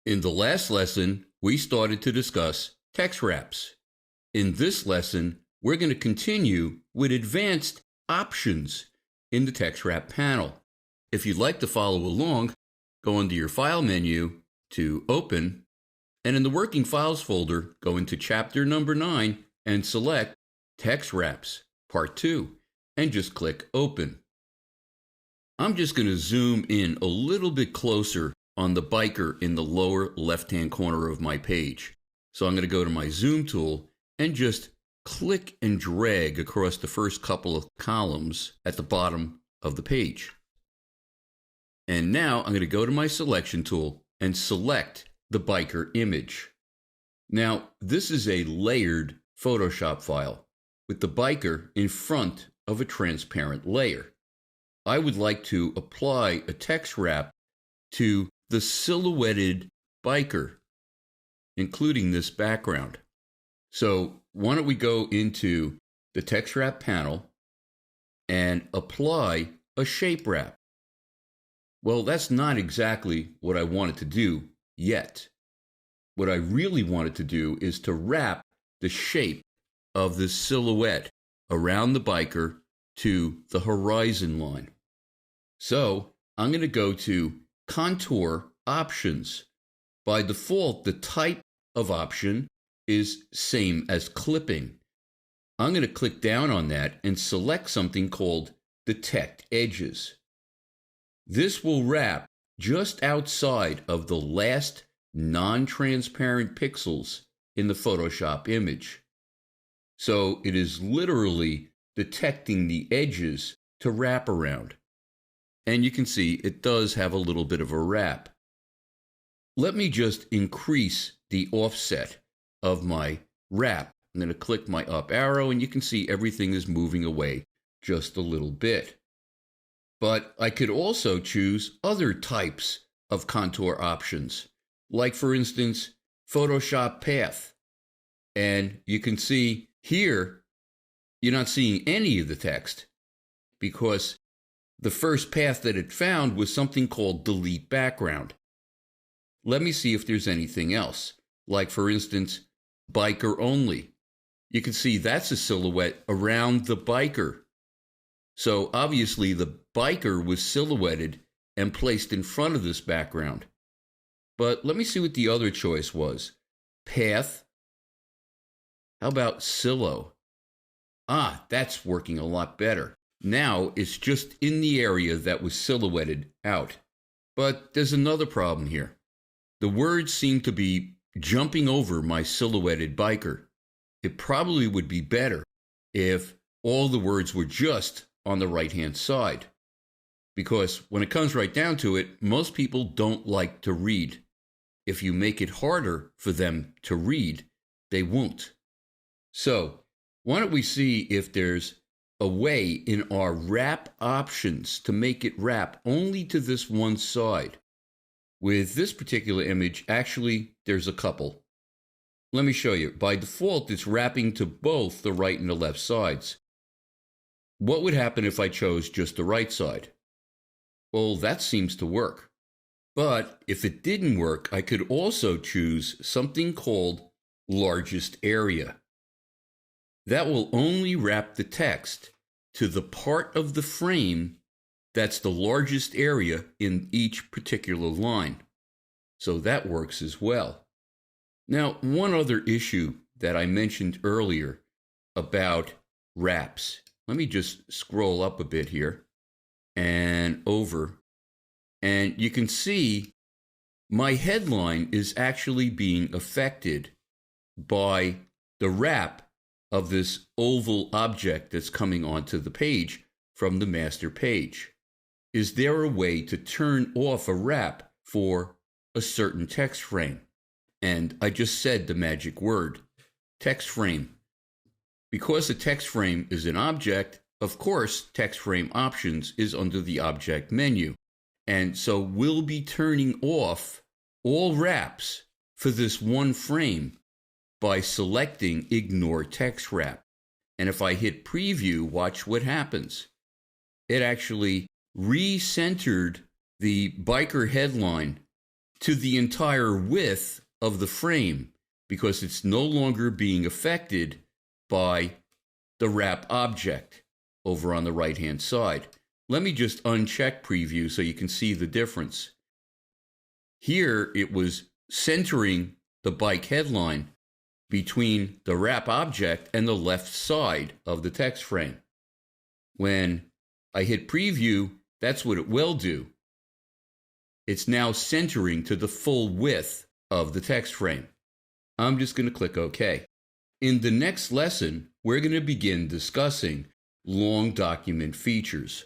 In the last lesson, we started to discuss text wraps. In this lesson, we're going to continue with advanced options in the text wrap panel. If you'd like to follow along, go into your File menu to Open, and in the Working Files folder, go into Chapter number 9 and select Text Wraps, Part 2, and just click Open. I'm just going to zoom in a little bit closer on the biker in the lower left-hand corner of my page. So I'm going to go to my Zoom tool and just click and drag across the first couple of columns at the bottom of the page. And now I'm going to go to my selection tool and select the biker image. Now, this is a layered Photoshop file with the biker in front of a transparent layer. I would like to apply a text wrap to the silhouetted biker, including this background. So why don't we go into the text wrap panel and apply a shape wrap? Well, that's not exactly what I wanted to do yet. What I really wanted to do is to wrap the shape of the silhouette around the biker to the horizon line. So I'm going to go to Contour Options. By default, the type of option is same as clipping. I'm going to click down on that and select something called Detect Edges. This will wrap just outside of the last non-transparent pixels in the Photoshop image. So it is literally detecting the edges to wrap around. And you can see it does have a little bit of a wrap. Let me just increase the offset of my wrap. I'm going to click my up arrow and you can see everything is moving away just a little bit. But I could also choose other types of contour options, like for instance, Photoshop Path. And you can see here, you're not seeing any of the text because the first path that it found was something called Delete Background. Let me see if there's anything else, like for instance, Biker Only. You can see that's a silhouette around the biker. So obviously the biker was silhouetted and placed in front of this background. But let me see what the other choice was. Path. How about Silo? That's working a lot better. Now it's just in the area that was silhouetted out. But there's another problem here. The words seem to be jumping over my silhouetted biker. It probably would be better if all the words were just on the right-hand side. Because when it comes right down to it, most people don't like to read. If you make it harder for them to read, they won't. So why don't we see if there's a way in our wrap options to make it wrap only to this one side. With this particular image, actually, there's a couple. Let me show you. By default, it's wrapping to both the right and the left sides. What would happen if I chose just the right side? Well, that seems to work. But if it didn't work, I could also choose something called Largest Area. That will only wrap the text to the part of the frame that's the largest area in each particular line. So that works as well. Now, one other issue that I mentioned earlier about wraps. Let me just scroll up a bit here and over. And you can see my headline is actually being affected by the wrap of this oval object that's coming onto the page from the master page. Is there a way to turn off a wrap for a certain text frame? And I just said the magic word, text frame. Because a text frame is an object, of course, text frame options is under the object menu. And so we'll be turning off all wraps for this one frame by selecting Ignore Text Wrap. And if I hit Preview, watch what happens. It actually recentered the biker headline to the entire width of the frame because it's no longer being affected by the wrap object over on the right-hand side. Let me just uncheck preview so you can see the difference. Here it was centering the bike headline between the wrap object and the left side of the text frame. When I hit preview, that's what it will do. It's now centering to the full width of the text frame. I'm just going to click OK. In the next lesson, we're going to begin discussing long document features.